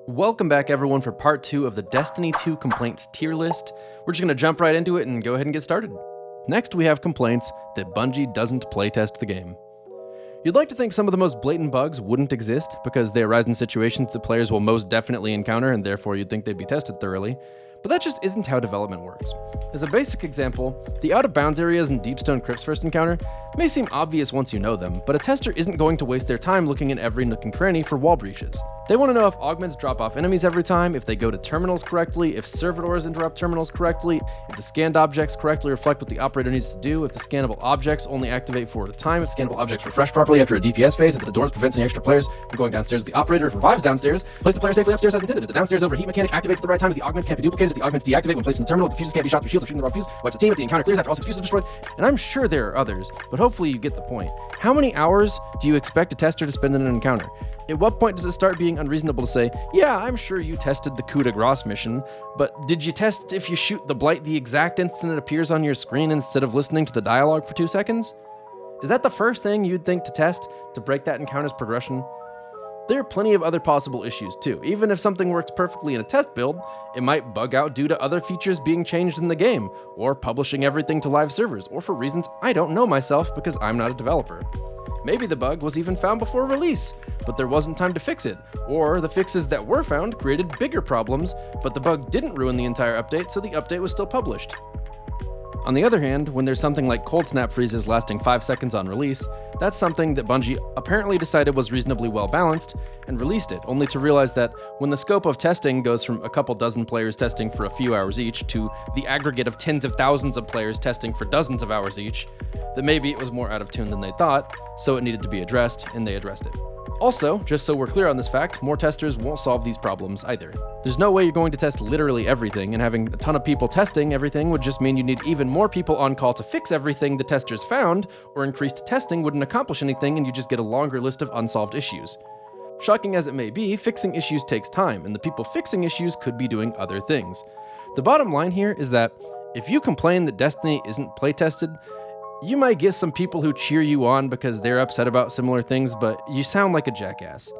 Welcome back everyone for part 2 of the Destiny 2 complaints tier list. We're just going to jump right into it and go ahead and get started. Next we have complaints that Bungie doesn't playtest the game. You'd like to think some of the most blatant bugs wouldn't exist because they arise in situations that players will most definitely encounter and therefore you'd think they'd be tested thoroughly, but that just isn't how development works. As a basic example, the out-of-bounds areas in Deepstone Crypt's first encounter may seem obvious once you know them, but a tester isn't going to waste their time looking in every nook and cranny for wall breaches. They want to know if augments drop off enemies every time, if they go to terminals correctly, if servitors interrupt terminals correctly, if the scanned objects correctly reflect what the operator needs to do, if the scannable objects only activate 4 at a time, if scannable objects refresh properly after a DPS phase, if the doors prevents any extra players from going downstairs, if the operator revives downstairs, place the player safely upstairs as intended, if the downstairs overheat mechanic activates at the right time, if the augments can't be duplicated, if the augments deactivate when placed in the terminal, if the fuses can't be shot through shields or shooting the wrong fuse, wipes the team, if the encounter clears after all 6 fuses are destroyed, and I'm sure there are others, but hopefully you get the point. How many hours do you expect a tester to spend in an encounter? At what point does it start being unreasonable to say, yeah, I'm sure you tested the coup de grace mission, but did you test if you shoot the blight the exact instant it appears on your screen instead of listening to the dialogue for 2 seconds? Is that the first thing you'd think to test to break that encounter's progression? There are plenty of other possible issues too. Even if something works perfectly in a test build, it might bug out due to other features being changed in the game, or publishing everything to live servers, or for reasons I don't know myself because I'm not a developer. Maybe the bug was even found before release, but there wasn't time to fix it, or the fixes that were found created bigger problems, but the bug didn't ruin the entire update, so the update was still published. On the other hand, when there's something like cold snap freezes lasting 5 seconds on release, that's something that Bungie apparently decided was reasonably well balanced and released it, only to realize that when the scope of testing goes from a couple dozen players testing for a few hours each to the aggregate of tens of thousands of players testing for dozens of hours each, that maybe it was more out of tune than they thought, so it needed to be addressed, and they addressed it. Also, just so we're clear on this fact, more testers won't solve these problems either. There's no way you're going to test literally everything, and having a ton of people testing everything would just mean you need even more people on call to fix everything the testers found, or increased testing wouldn't accomplish anything and you just get a longer list of unsolved issues. Shocking as it may be, fixing issues takes time, and the people fixing issues could be doing other things. The bottom line here is that if you complain that Destiny isn't playtested, you might get some people who cheer you on because they're upset about similar things, but you sound like a jackass.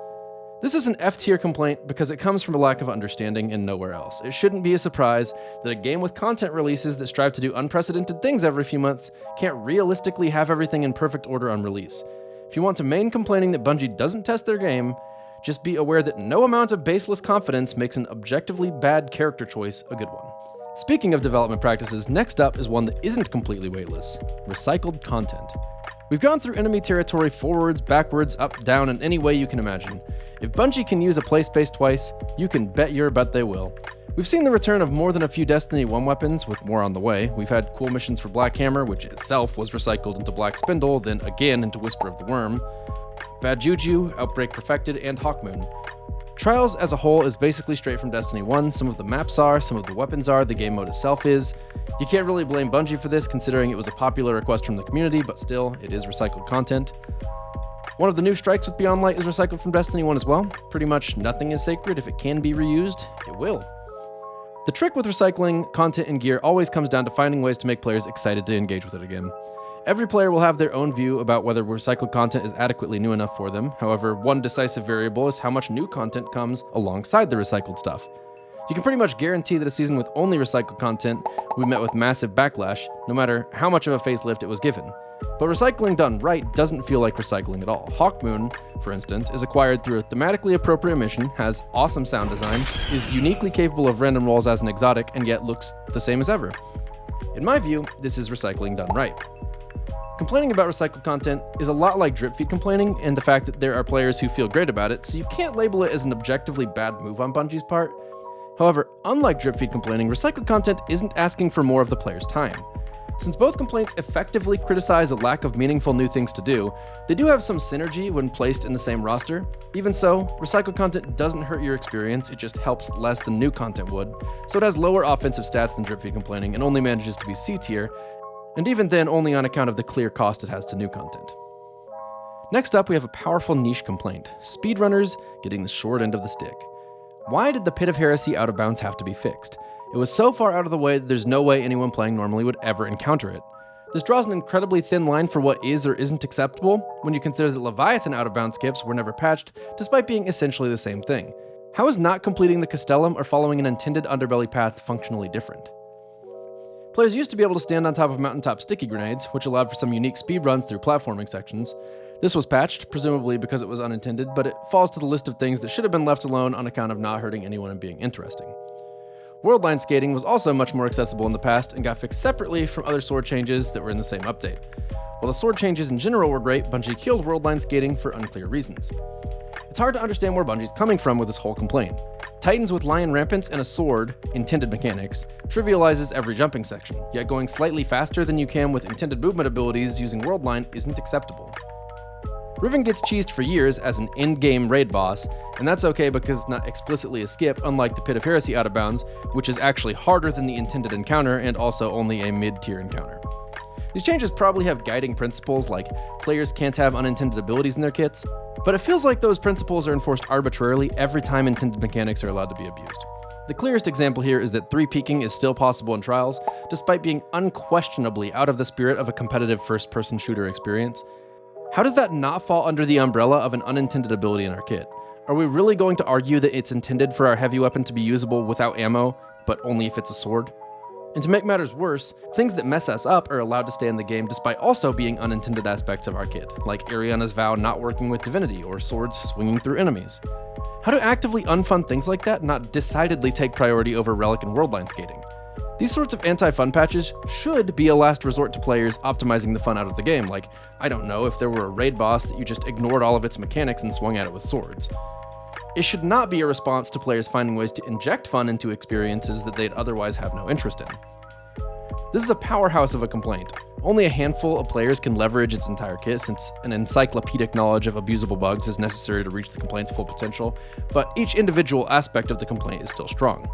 This is an F-tier complaint because it comes from a lack of understanding and nowhere else. It shouldn't be a surprise that a game with content releases that strive to do unprecedented things every few months can't realistically have everything in perfect order on release. If you want to main complaining that Bungie doesn't test their game, just be aware that no amount of baseless confidence makes an objectively bad character choice a good one. Speaking of development practices, next up is one that isn't completely weightless: recycled content. We've gone through enemy territory forwards, backwards, up, down, in any way you can imagine. If Bungie can use a play space twice, you can bet your butt they will. We've seen the return of more than a few Destiny 1 weapons, with more on the way. We've had cool missions for Black Hammer, which itself was recycled into Black Spindle, then again into Whisper of the Worm, Bad Juju, Outbreak Perfected, and Hawkmoon. Trials as a whole is basically straight from Destiny 1. Some of the maps are, some of the weapons are, the game mode itself is. You can't really blame Bungie for this considering it was a popular request from the community, but still, it is recycled content. One of the new strikes with Beyond Light is recycled from Destiny 1 as well. Pretty much nothing is sacred. If it can be reused, it will. The trick with recycling content and gear always comes down to finding ways to make players excited to engage with it again. Every player will have their own view about whether recycled content is adequately new enough for them. However, one decisive variable is how much new content comes alongside the recycled stuff. You can pretty much guarantee that a season with only recycled content will be met with massive backlash, no matter how much of a facelift it was given. But recycling done right doesn't feel like recycling at all. Hawkmoon, for instance, is acquired through a thematically appropriate mission, has awesome sound design, is uniquely capable of random rolls as an exotic, and yet looks the same as ever. In my view, this is recycling done right. Complaining about recycled content is a lot like drip feed complaining and the fact that there are players who feel great about it, so you can't label it as an objectively bad move on Bungie's part. However, unlike drip feed complaining, recycled content isn't asking for more of the player's time. Since both complaints effectively criticize a lack of meaningful new things to do, they do have some synergy when placed in the same roster. Even so, recycled content doesn't hurt your experience, it just helps less than new content would, so it has lower offensive stats than drip feed complaining and only manages to be C tier, and even then only on account of the clear cost it has to new content. Next up, we have a powerful niche complaint: speedrunners getting the short end of the stick. Why did the Pit of Heresy out of bounds have to be fixed? It was so far out of the way that there's no way anyone playing normally would ever encounter it. This draws an incredibly thin line for what is or isn't acceptable when you consider that Leviathan out of bounds skips were never patched despite being essentially the same thing. How is not completing the Castellum or following an intended underbelly path functionally different? Players used to be able to stand on top of mountaintop sticky grenades, which allowed for some unique speedruns through platforming sections. This was patched, presumably because it was unintended, but it falls to the list of things that should have been left alone on account of not hurting anyone and being interesting. Worldline skating was also much more accessible in the past and got fixed separately from other sword changes that were in the same update. While the sword changes in general were great, Bungie killed Worldline skating for unclear reasons. It's hard to understand where Bungie's coming from with this whole complaint. Titans with lion rampants and a sword, intended mechanics, trivializes every jumping section, yet going slightly faster than you can with intended movement abilities using Worldline isn't acceptable. Riven gets cheesed for years as an end-game raid boss, and that's okay because it's not explicitly a skip, unlike the Pit of Heresy Out of Bounds, which is actually harder than the intended encounter and also only a mid-tier encounter. These changes probably have guiding principles like players can't have unintended abilities in their kits, but it feels like those principles are enforced arbitrarily every time intended mechanics are allowed to be abused. The clearest example here is that 3-peeking is still possible in Trials, despite being unquestionably out of the spirit of a competitive first-person shooter experience. How does that not fall under the umbrella of an unintended ability in our kit? Are we really going to argue that it's intended for our heavy weapon to be usable without ammo, but only if it's a sword? And to make matters worse, things that mess us up are allowed to stay in the game despite also being unintended aspects of our kit, like Ariana's vow not working with divinity or swords swinging through enemies. How do actively unfun things like that not decidedly take priority over Relic and Worldline skating? These sorts of anti-fun patches should be a last resort to players optimizing the fun out of the game, like, I don't know, if there were a raid boss that you just ignored all of its mechanics and swung at it with swords. It should not be a response to players finding ways to inject fun into experiences that they'd otherwise have no interest in. This is a powerhouse of a complaint. Only a handful of players can leverage its entire kit, since an encyclopedic knowledge of abusable bugs is necessary to reach the complaint's full potential, but each individual aspect of the complaint is still strong.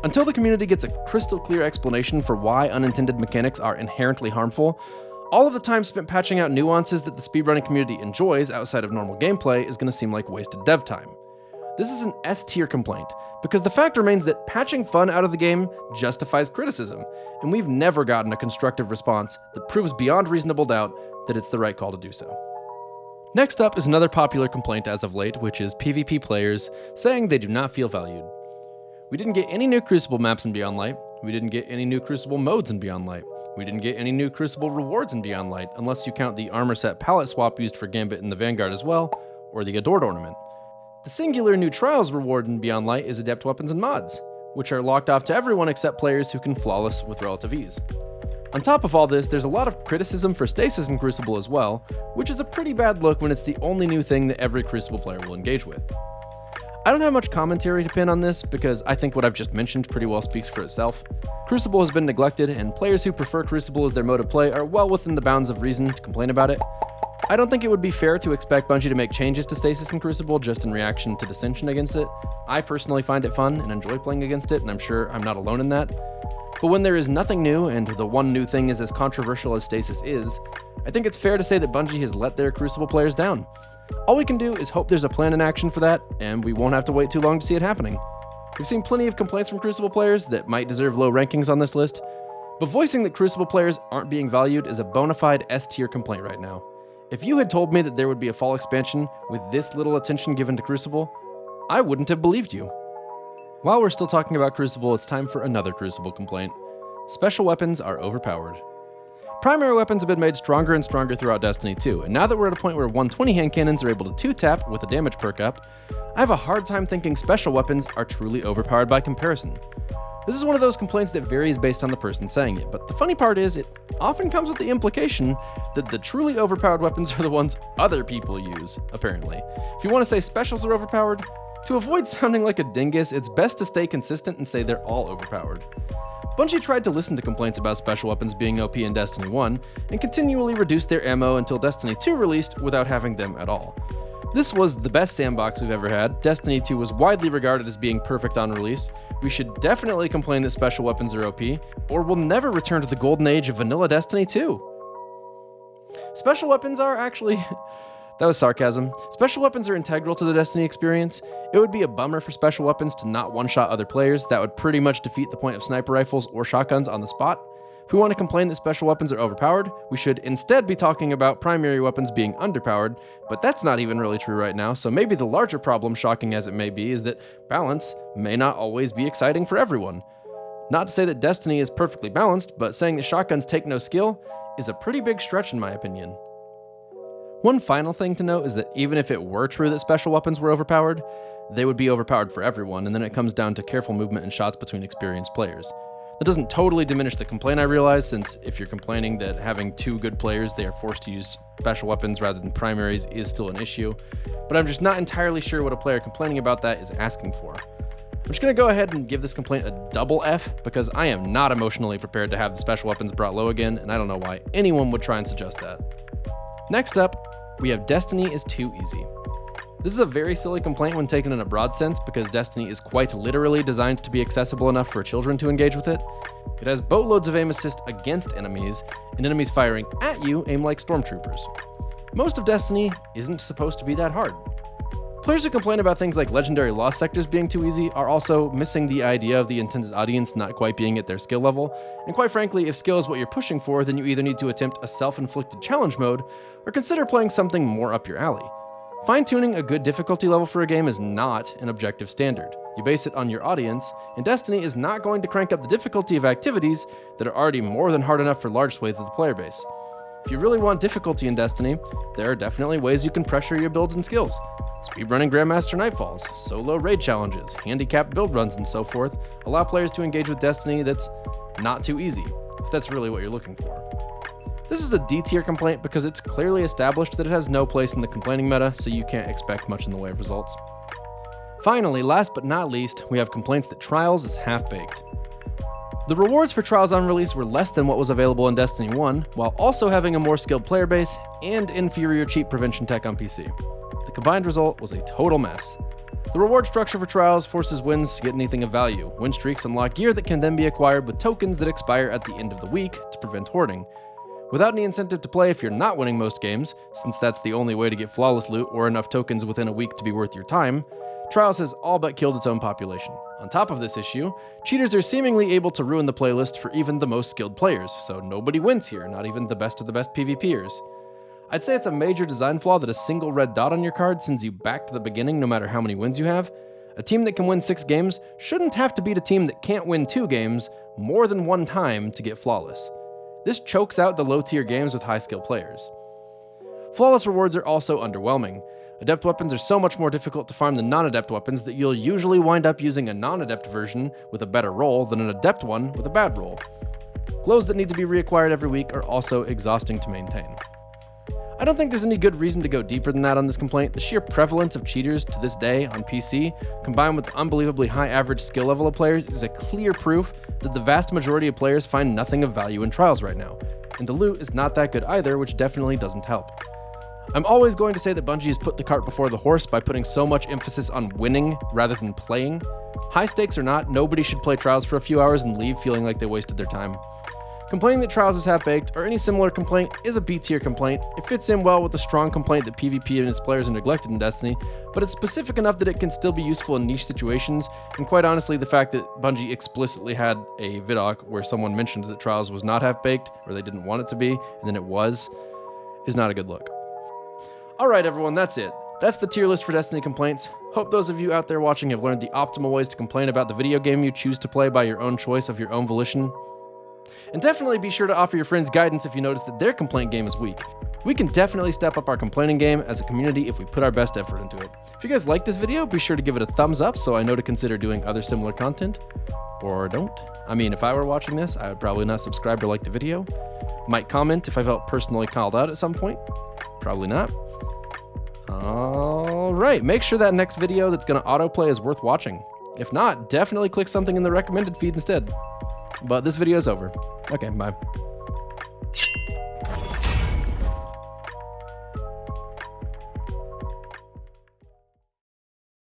Until the community gets a crystal clear explanation for why unintended mechanics are inherently harmful, all of the time spent patching out nuances that the speedrunning community enjoys outside of normal gameplay is going to seem like wasted dev time. This is an S-tier complaint, because the fact remains that patching fun out of the game justifies criticism, and we've never gotten a constructive response that proves beyond reasonable doubt that it's the right call to do so. Next up is another popular complaint as of late, which is PvP players saying they do not feel valued. We didn't get any new Crucible maps in Beyond Light, we didn't get any new Crucible modes in Beyond Light, we didn't get any new Crucible rewards in Beyond Light, unless you count the armor set palette swap used for Gambit in the Vanguard as well, or the Adored ornament. The singular new Trials reward in Beyond Light is Adept Weapons and Mods, which are locked off to everyone except players who can flawless with relative ease. On top of all this, there's a lot of criticism for Stasis in Crucible as well, which is a pretty bad look when it's the only new thing that every Crucible player will engage with. I don't have much commentary to pin on this, because I think what I've just mentioned pretty well speaks for itself. Crucible has been neglected, and players who prefer Crucible as their mode of play are well within the bounds of reason to complain about it. I don't think it would be fair to expect Bungie to make changes to Stasis and Crucible just in reaction to dissension against it. I personally find it fun and enjoy playing against it, and I'm sure I'm not alone in that. But when there is nothing new, and the one new thing is as controversial as Stasis is, I think it's fair to say that Bungie has let their Crucible players down. All we can do is hope there's a plan in action for that, and we won't have to wait too long to see it happening. We've seen plenty of complaints from Crucible players that might deserve low rankings on this list, but voicing that Crucible players aren't being valued is a bona fide S-tier complaint right now. If you had told me that there would be a fall expansion with this little attention given to Crucible, I wouldn't have believed you. While we're still talking about Crucible, it's time for another Crucible complaint. Special weapons are overpowered. Primary weapons have been made stronger and stronger throughout Destiny 2, and now that we're at a point where 120 hand cannons are able to 2-tap with a damage perk up, I have a hard time thinking special weapons are truly overpowered by comparison. This is one of those complaints that varies based on the person saying it, but the funny part is it often comes with the implication that the truly overpowered weapons are the ones other people use, apparently. If you want to say specials are overpowered, to avoid sounding like a dingus, it's best to stay consistent and say they're all overpowered. Bungie tried to listen to complaints about special weapons being OP in Destiny 1, and continually reduced their ammo until Destiny 2 released without having them at all. This was the best sandbox we've ever had. Destiny 2 was widely regarded as being perfect on release. We should definitely complain that special weapons are OP, or we'll never return to the golden age of vanilla Destiny 2. Special weapons are actually... that was sarcasm. Special weapons are integral to the Destiny experience. It would be a bummer for special weapons to not one-shot other players. That would pretty much defeat the point of sniper rifles or shotguns on the spot. If we want to complain that special weapons are overpowered, we should instead be talking about primary weapons being underpowered, but that's not even really true right now, so maybe the larger problem, shocking as it may be, is that balance may not always be exciting for everyone. Not to say that Destiny is perfectly balanced, but saying that shotguns take no skill is a pretty big stretch in my opinion. One final thing to note is that even if it were true that special weapons were overpowered, they would be overpowered for everyone, and then it comes down to careful movement and shots between experienced players. That doesn't totally diminish the complaint, I realize, since if you're complaining that having two good players, they are forced to use special weapons rather than primaries is still an issue, but I'm just not entirely sure what a player complaining about that is asking for. I'm just going to go ahead and give this complaint a double F, because I am not emotionally prepared to have the special weapons brought low again, and I don't know why anyone would try and suggest that. Next up, we have Destiny is too easy. This is a very silly complaint when taken in a broad sense, because Destiny is quite literally designed to be accessible enough for children to engage with it. It has boatloads of aim assist against enemies, and enemies firing at you aim like stormtroopers. Most of Destiny isn't supposed to be that hard. Players who complain about things like legendary lost sectors being too easy are also missing the idea of the intended audience not quite being at their skill level, and quite frankly, if skill is what you're pushing for, then you either need to attempt a self-inflicted challenge mode, or consider playing something more up your alley. Fine-tuning a good difficulty level for a game is not an objective standard. You base it on your audience, and Destiny is not going to crank up the difficulty of activities that are already more than hard enough for large swathes of the player base. If you really want difficulty in Destiny, there are definitely ways you can pressure your builds and skills. Speedrunning Grandmaster Nightfalls, solo raid challenges, handicapped build runs, and so forth allow players to engage with Destiny that's not too easy, if that's really what you're looking for. This is a D-tier complaint because it's clearly established that it has no place in the complaining meta, so you can't expect much in the way of results. Finally, last but not least, we have complaints that Trials is half-baked. The rewards for Trials on release were less than what was available in Destiny 1, while also having a more skilled player base and inferior cheat prevention tech on PC. The combined result was a total mess. The reward structure for Trials forces wins to get anything of value. Win streaks unlock gear that can then be acquired with tokens that expire at the end of the week to prevent hoarding. Without any incentive to play if you're not winning most games, since that's the only way to get flawless loot or enough tokens within a week to be worth your time, Trials has all but killed its own population. On top of this issue, cheaters are seemingly able to ruin the playlist for even the most skilled players, so nobody wins here, not even the best of the best PvPers. I'd say it's a major design flaw that a single red dot on your card sends you back to the beginning no matter how many wins you have. A team that can win 6 games shouldn't have to beat a team that can't win 2 games more than 1 time to get flawless. This chokes out the low-tier games with high-skill players. Flawless rewards are also underwhelming. Adept weapons are so much more difficult to farm than non-adept weapons that you'll usually wind up using a non-adept version with a better roll than an adept one with a bad roll. Glows that need to be reacquired every week are also exhausting to maintain. I don't think there's any good reason to go deeper than that on this complaint. The sheer prevalence of cheaters to this day on PC, combined with the unbelievably high average skill level of players, is a clear proof that the vast majority of players find nothing of value in Trials right now. And the loot is not that good either, which definitely doesn't help. I'm always going to say that Bungie has put the cart before the horse by putting so much emphasis on winning rather than playing. High stakes or not, nobody should play Trials for a few hours and leave feeling like they wasted their time. Complaining that Trials is half-baked, or any similar complaint, is a B-tier complaint. It fits in well with the strong complaint that PvP and its players are neglected in Destiny, but it's specific enough that it can still be useful in niche situations, and quite honestly, the fact that Bungie explicitly had a vidoc where someone mentioned that Trials was not half-baked, or they didn't want it to be, and then it was, is not a good look. Alright everyone, that's it. That's the tier list for Destiny complaints. Hope those of you out there watching have learned the optimal ways to complain about the video game you choose to play by your own choice of your own volition. And definitely be sure to offer your friends guidance if you notice that their complaint game is weak. We can definitely step up our complaining game as a community if we put our best effort into it. If you guys like this video, be sure to give it a thumbs up so I know to consider doing other similar content. Or don't. I mean, if I were watching this, I would probably not subscribe or like the video. Might comment if I felt personally called out at some point. Probably not. Alright, make sure that next video that's going to autoplay is worth watching. If not, definitely click something in the recommended feed instead. But this video is over. Okay, bye.